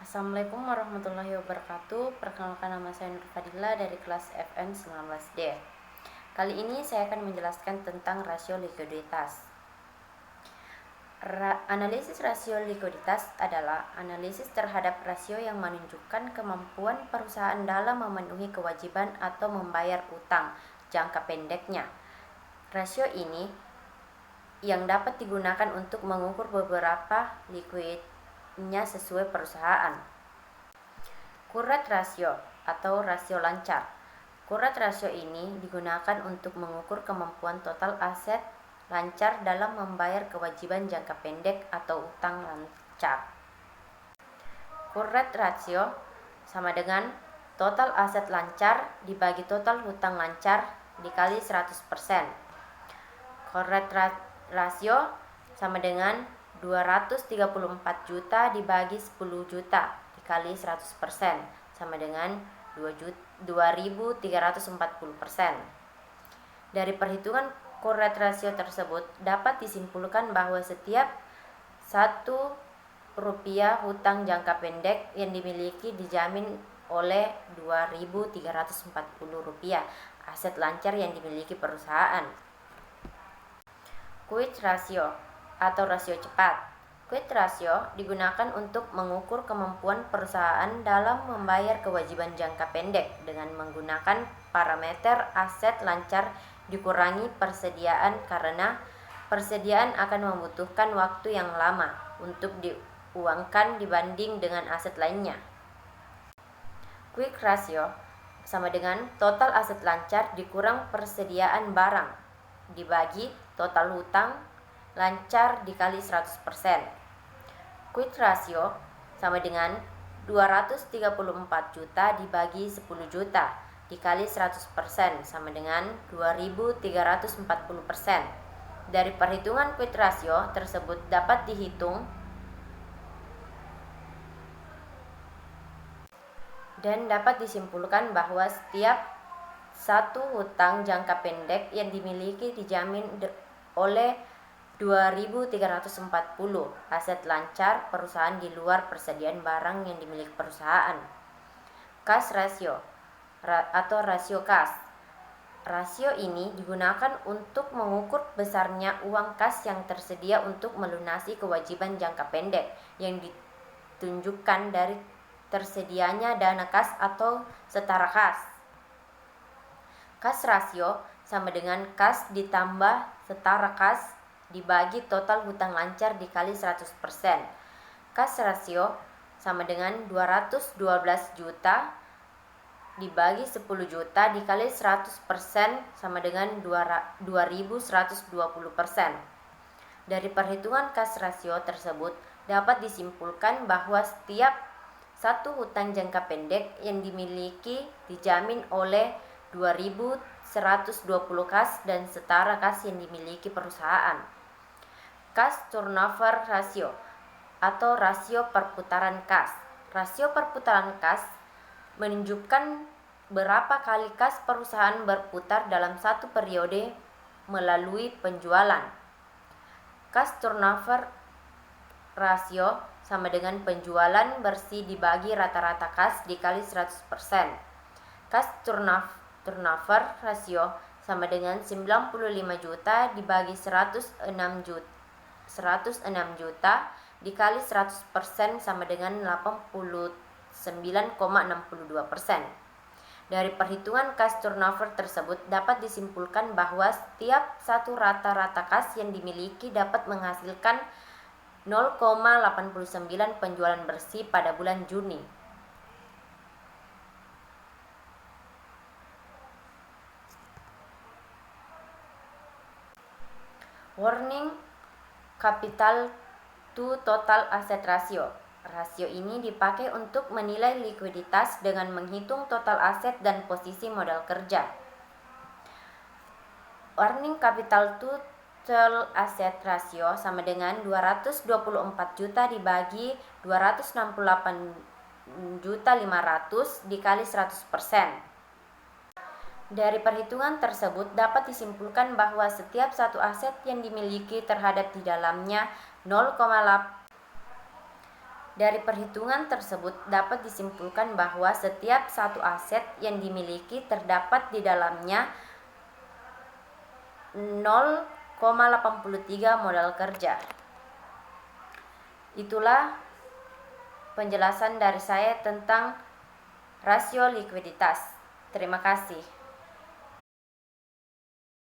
Assalamualaikum warahmatullahi wabarakatuh. Perkenalkan, nama saya Nur Fadila dari kelas FN 19D. Kali ini saya akan menjelaskan tentang rasio likuiditas. Analisis rasio likuiditas adalah analisis terhadap rasio yang menunjukkan kemampuan perusahaan dalam memenuhi kewajiban atau membayar utang jangka pendeknya. Rasio ini yang dapat digunakan untuk mengukur beberapa likuidnya sesuai perusahaan. Current ratio atau rasio lancar. Current ratio ini digunakan untuk mengukur kemampuan total aset lancar dalam membayar kewajiban jangka pendek atau utang lancar. Current ratio sama dengan total aset lancar dibagi total hutang lancar dikali 100%. Current ratio sama dengan 234 juta dibagi 10 juta dikali 100% sama dengan 2.340%. Dari perhitungan current ratio tersebut dapat disimpulkan bahwa setiap Rp1 hutang jangka pendek yang dimiliki dijamin oleh Rp2.340 aset lancar yang dimiliki perusahaan. Quick ratio atau rasio cepat. Quick ratio digunakan untuk mengukur kemampuan perusahaan dalam membayar kewajiban jangka pendek dengan menggunakan parameter aset lancar dikurangi persediaan, karena persediaan akan membutuhkan waktu yang lama untuk diuangkan dibanding dengan aset lainnya. Quick ratio sama dengan total aset lancar dikurang persediaan barang dibagi total hutang lancar dikali 100%. Quick ratio sama dengan 234 juta dibagi 10 juta dikali 100% sama dengan 2.340%. Dari perhitungan quick ratio tersebut dapat dihitung dan dapat disimpulkan bahwa setiap hutang jangka pendek yang dimiliki dijamin oleh 2.340 aset lancar perusahaan di luar persediaan barang yang dimiliki perusahaan. Cash ratio atau rasio kas. Rasio ini digunakan untuk mengukur besarnya uang kas yang tersedia untuk melunasi kewajiban jangka pendek yang ditunjukkan dari tersedianya dana kas atau setara kas. Kas rasio sama dengan kas ditambah setara kas dibagi total hutang lancar dikali 100%. Kas rasio sama dengan 212 juta dibagi 10 juta dikali 100% sama dengan 2.120%. Dari perhitungan kas rasio tersebut dapat disimpulkan bahwa setiap hutang jangka pendek yang dimiliki dijamin oleh 2.120 kas dan setara kas yang dimiliki perusahaan. Cash turnover ratio atau rasio perputaran kas. Rasio perputaran kas menunjukkan berapa kali kas perusahaan berputar dalam satu periode melalui penjualan. Cash turnover ratio sama dengan penjualan bersih dibagi rata-rata kas dikali 100%. Cash turnover ratio sama dengan 95 juta dibagi 106 juta dikali 100% sama dengan 89,62%. Dari perhitungan cash turnover tersebut dapat disimpulkan bahwa setiap rata-rata kas yang dimiliki dapat menghasilkan 0,89 penjualan bersih pada bulan Juni. Working capital to total asset ratio. Rasio ini dipakai untuk menilai likuiditas dengan menghitung total aset dan posisi modal kerja. Working capital to total asset ratio sama dengan 224 juta dibagi 268.500 dikali 100%. Dari perhitungan tersebut dapat disimpulkan bahwa setiap satu aset yang dimiliki terhadap di dalamnya Dari perhitungan tersebut dapat disimpulkan bahwa setiap satu aset yang dimiliki terdapat di dalamnya 0,83 modal kerja. Itulah penjelasan dari saya tentang rasio likuiditas. Terima kasih.